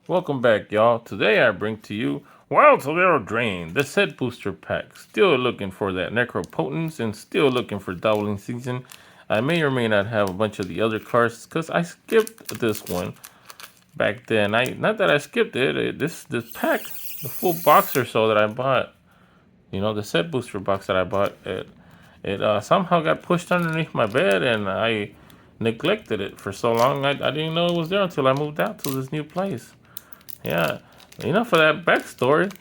Welcome back, y'all. Today I bring to you Wild Solero Drain, the set booster pack. Still looking for that Necropotence and still looking for Doubling Season. I may or may not have a bunch of the other cards because I skipped this one back then. Not that I skipped it. This pack, the full box or so that I bought, the set booster box that I bought, it somehow got pushed underneath my bed and I neglected it for so long. I didn't know it was there until I moved out to this new place. Yeah, for that backstory,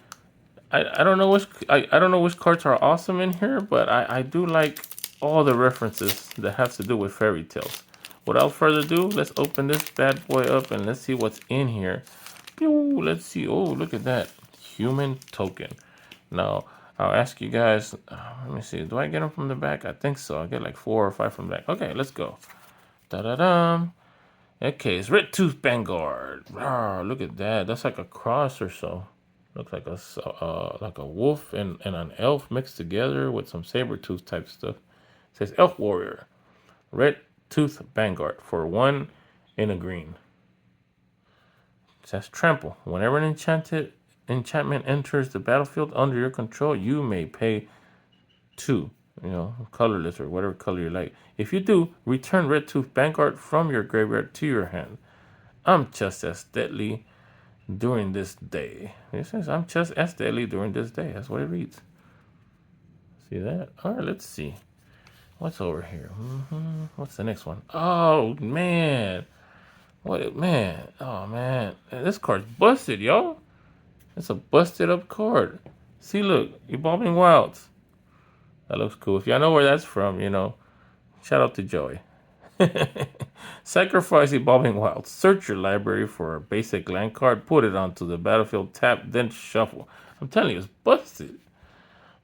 I don't know I don't know which cards are awesome in here, but I do like all the references that has to do with fairy tales. Without further ado, let's open this bad boy up and let's see what's in here. Pew, let's see. Oh, look at that human token. Now I'll ask you guys. Let me see. Do I get them from the back? I think so. I get like 4 or 5 from the back. Okay, let's go. Da da dum. Okay, it's Red Tooth Vanguard. Rawr, look at that. That's like a cross or so. Looks like a wolf and an elf mixed together with some saber tooth type stuff. It says Elf Warrior, Red Tooth Vanguard for 1 in a green. It says Trample. Whenever an enchanted enchantment enters the battlefield under your control, you may pay 2. Colorless or whatever color you like. If you do, return Red Tooth Vanguard from your graveyard to your hand. I'm just as deadly during this day. It says, I'm just as deadly during this day. That's what it reads. See that? All right, let's see. What's over here? What's the next one? Oh, man. What, man? Oh, man. This card's busted, y'all. It's a busted up card. See, look. Evolving Wilds. That looks cool. If y'all know where that's from, shout out to Joey. Sacrifice Evolving Wilds. Search your library for a basic land card, put it onto the battlefield, tap, then shuffle. I'm telling you, it's busted.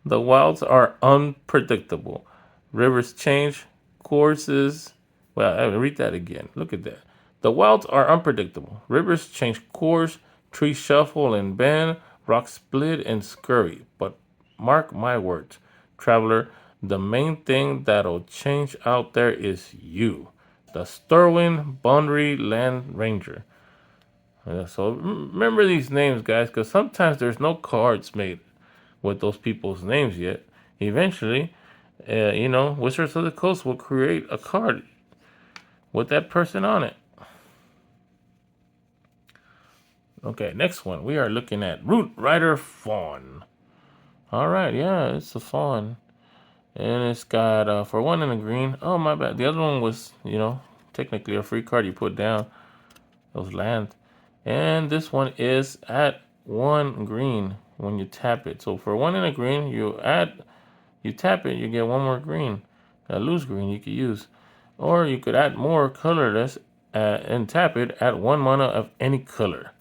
The wilds are unpredictable. Rivers change, courses. Well, I read that again. Look at that. The wilds are unpredictable. Rivers change course, trees shuffle and bend, rocks split and scurry. But mark my words, traveler, the main thing that'll change out there is you, the Sterwin Boundary Land Ranger. So remember these names, guys, because sometimes there's no cards made with those people's names yet. Eventually, Wizards of the Coast will create a card with that person on it. Okay, next one. We are looking at Root Rider Fawn. All right, yeah, it's a fawn. And it's got for 1 in a green. Oh, my bad. The other one was, technically a free card you put down. Those land. And this one is at 1 green when you tap it. So for 1 in a green, you tap it, you get 1 more green. A loose green you could use. Or you could add more colorless and tap it at 1 mana of any color.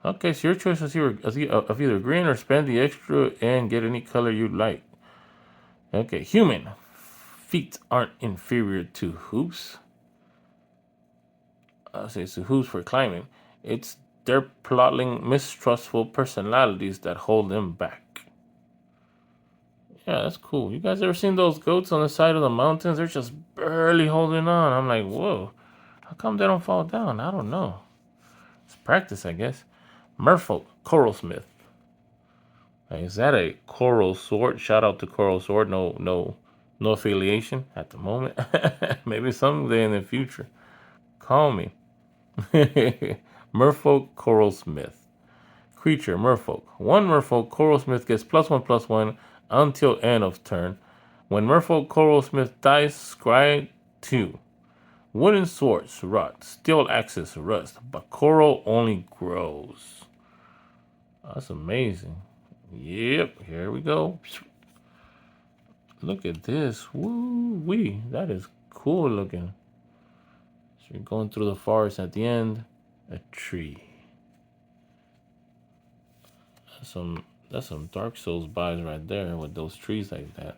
Okay, so your choice is of either green or spend the extra and get any color you like. Okay, human. Feet aren't inferior to hoops. I'll say it's hoops for climbing. It's their plodding, mistrustful personalities that hold them back. Yeah, that's cool. You guys ever seen those goats on the side of the mountains? They're just barely holding on. I'm like, whoa. How come they don't fall down? I don't know. It's practice, I guess. Merfolk, Coralsmith. Like, is that a Coral Sword? Shout out to Coral Sword. No affiliation at the moment. Maybe someday in the future. Call me. Merfolk, Coralsmith. Creature, Merfolk. One Merfolk, Coralsmith gets +1/+1 until end of turn. When Merfolk Coralsmith dies, scry 2. Wooden swords rot. Steel axes rust. But coral only grows. That's amazing. Yep, here we go. Look at this. Woo wee. That is cool looking. So you're going through the forest at the end. A tree. That's some Dark Souls vibes right there with those trees like that.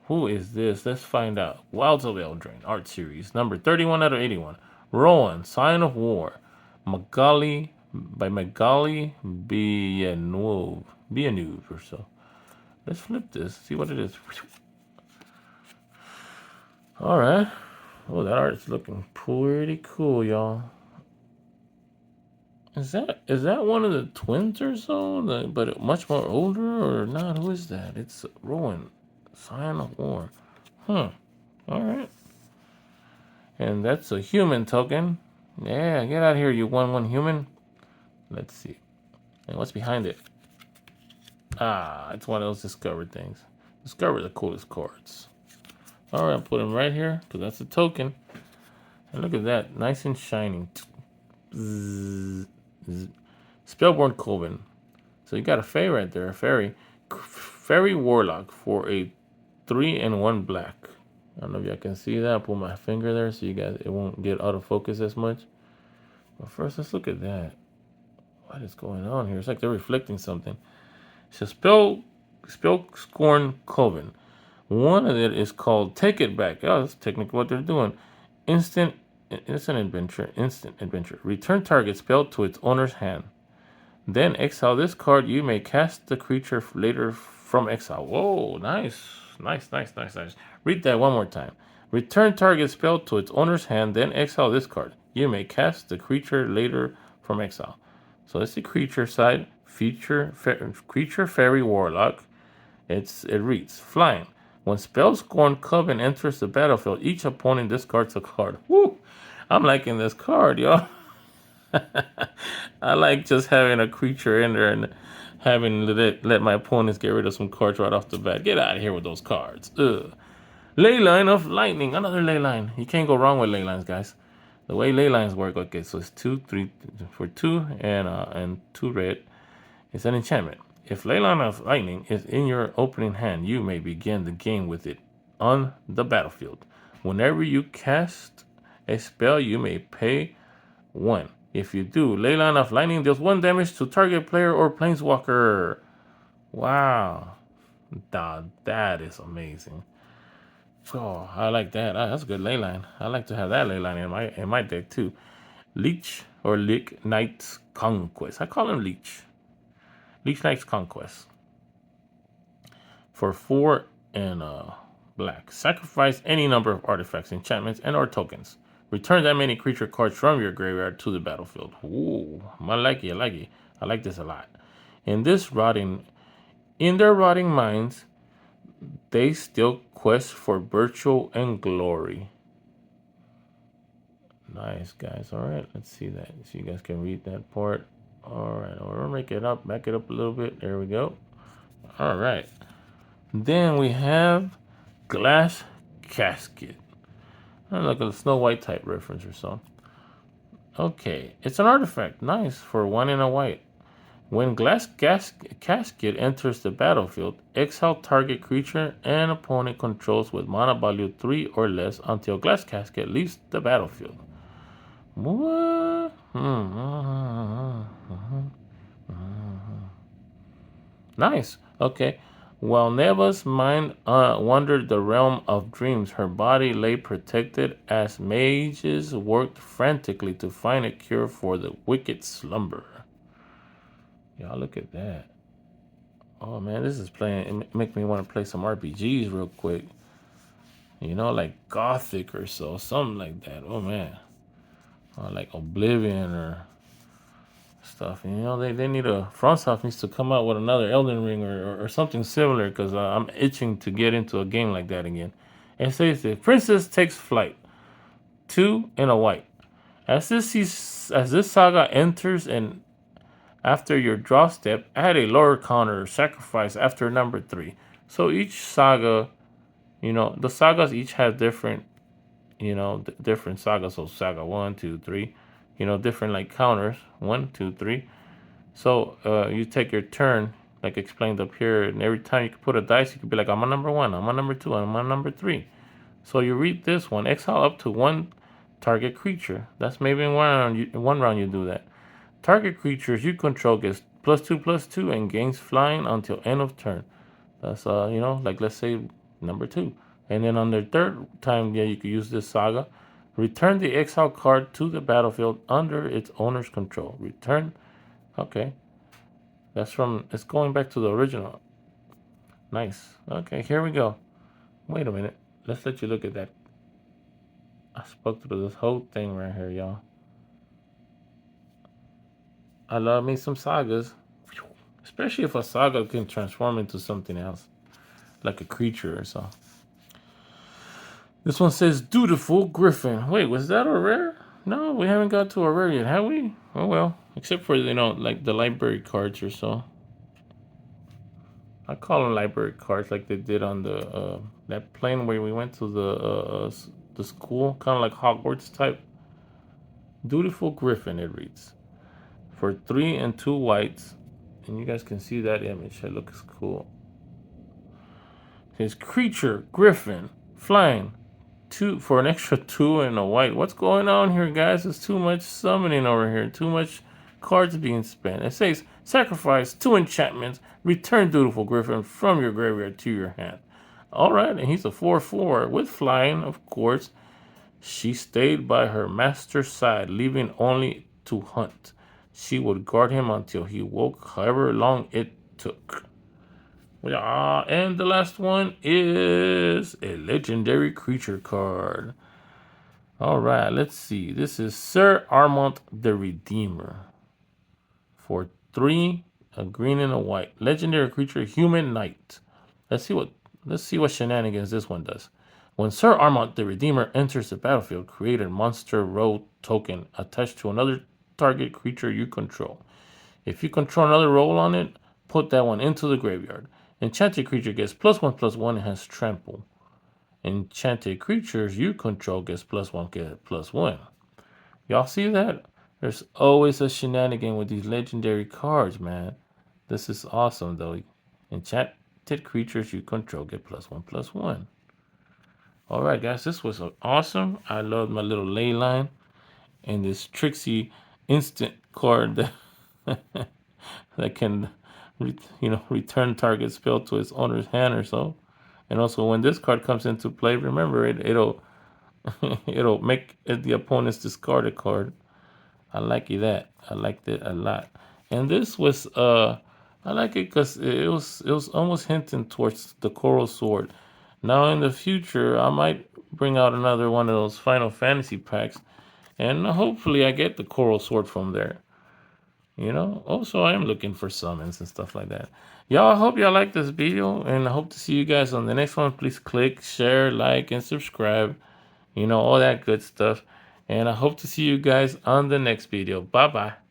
Who is this? Let's find out. Wilds of Eldraine Art Series, number 31 out of 81. Rowan, Sign of War. Magali Villeneuve or so. Let's flip this, see what it is. Alright. Oh, that art's looking pretty cool, y'all. Is that one of the twins or so? But much more older or not? Who is that? It's Rowan, Scion of War. Huh. All right. And that's a human token. Yeah, get out of here, you one human. Let's see. And what's behind it? Ah, it's one of those discovered things. Discover the coolest cards. All right, I'll put them right here because that's a token. And look at that, nice and shining. Zzz, zzz. Spellborn Coven. So you got a fairy right there, a fairy. Fairy Warlock for a 3 and 1 black. I don't know if y'all can see that. I'll put my finger there so you guys it won't get out of focus as much. But first, let's look at that. What is going on here? It's like they're reflecting something. It's a spell scorn coven. One of it is called Take It Back. Oh, that's technically what they're doing. Instant adventure. Instant adventure. Return target spell to its owner's hand. Then exile this card. You may cast the creature later from exile. Whoa, nice. Nice. Read that one more time. Return target spell to its owner's hand, then exile this card. You may cast the creature later from exile. So that's the creature side. Creature Fairy Warlock. It reads flying. When Spellscorn Coven enters the battlefield, each opponent discards a card. Woo! I'm liking this card, y'all. I like just having a creature in there and having let my opponents get rid of some cards right off the bat. Get out of here with those cards. Ugh. Leyline of Lightning. Another leyline. You can't go wrong with leylines, guys. The way leylines work, okay, so it's 2, 3 for 2 and 2 red. It's an enchantment. If Leyline of Lightning is in your opening hand, you may begin the game with it on the battlefield. Whenever you cast a spell, you may pay 1. If you do, Leyline of Lightning deals 1 damage to target player or planeswalker. Wow. That is amazing. Oh, I like that. That's a good leyline. I like to have that leyline in my deck too. Leech or Leech Knight's Conquest. I call him Leech. Leech Knight's Conquest. For 4 and black. Sacrifice any number of artifacts, enchantments, and or tokens. Return that many creature cards from your graveyard to the battlefield. Ooh, I like it. I like this a lot. In their rotting minds, they still quest for virtue and glory. Nice, guys. All right, let's see that. So you guys can read that part. All right, I'll make it up, back it up a little bit. There we go. All right. Then we have Glass Casket. Like a Snow White type reference or so. Okay, it's an artifact. Nice for 1 and a white. When Casket enters the battlefield, exile target creature and opponent controls with mana value 3 or less until Glass Casket leaves the battlefield. What? Nice. Okay. While Neva's mind wandered the realm of dreams, her body lay protected as mages worked frantically to find a cure for the wicked slumber. Y'all look at that. Oh man, this is playing. It make me want to play some RPGs real quick. You know, like Gothic or so, something like that. Oh man, or like Oblivion or stuff. You know, they need FromSoft needs to come out with another Elden Ring or something similar because I'm itching to get into a game like that again. It says the princess takes flight. 2 and a white. As this saga enters and after your draw step, add a lower counter sacrifice after number 3. So each saga, the sagas each have different, different sagas. So saga 1, 2, 3, different like counters 1, 2, 3. So you take your turn, like explained up here, and every time you can put a dice, you could be like, I'm on number 1, I'm on number 2, I'm on number 3. So you read this one, exile up to 1 target creature. That's maybe in one round you do that. Target creatures you control gets +2/+2 and gains flying until end of turn. That's like let's say number 2. And then on the third time, yeah, you could use this saga. Return the exile card to the battlefield under its owner's control. Return. Okay. It's going back to the original. Nice. Okay, here we go. Wait a minute. Let's let you look at that. I spoke through this whole thing right here, y'all. I love me some sagas. Especially if a saga can transform into something else. Like a creature or so. This one says Dutiful Griffin. Wait, was that a rare? No, we haven't got to a rare yet, have we? Oh well. Except for, like the library cards or so. I call them library cards like they did on the that plane where we went to the school. Kind of like Hogwarts type. Dutiful Griffin, it reads. For 3 and 2 whites. And you guys can see that image. It looks cool. His creature, Griffin, flying. 2 for an extra 2 and a white. What's going on here, guys? There's too much summoning over here. Too much cards being spent. It says sacrifice 2 enchantments. Return Dutiful Griffin from your graveyard to your hand. All right, and he's a 4/4 with flying, of course. She stayed by her master's side, leaving only to hunt. She would guard him until he woke, however long it took. Yeah, and the last one is a legendary creature card. All right, let's see. This is Sir Armont the Redeemer. For 3, a green and a white. Legendary creature, human knight. Let's see what shenanigans this one does. When Sir Armont the Redeemer enters the battlefield, create a monster row token attached to another target creature you control. If you control another role on it, put that one into the graveyard. Enchanted creature gets +1/+1 and has trample. Enchanted creatures you control gets +1, get +1. Y'all see that? There's always a shenanigan with these legendary cards, man. This is awesome, though. Enchanted creatures you control get +1/+1. All right, guys, this was awesome. I love my little ley line and this Trixie instant card that, that can, return target spell to its owner's hand or so. And also, when this card comes into play, remember it'll it'll make the opponent's discard a card. I like that. I liked it a lot. And this was I like it because it was almost hinting towards the Coral Sword. Now in the future, I might bring out another one of those Final Fantasy packs, and hopefully I get the Coral Sword from there. Also, I am looking for summons and stuff like that. Y'all, I hope y'all like this video, and I hope to see you guys on the next one. Please click, share, like, and subscribe. All that good stuff. And I hope to see you guys on the next video. Bye-bye.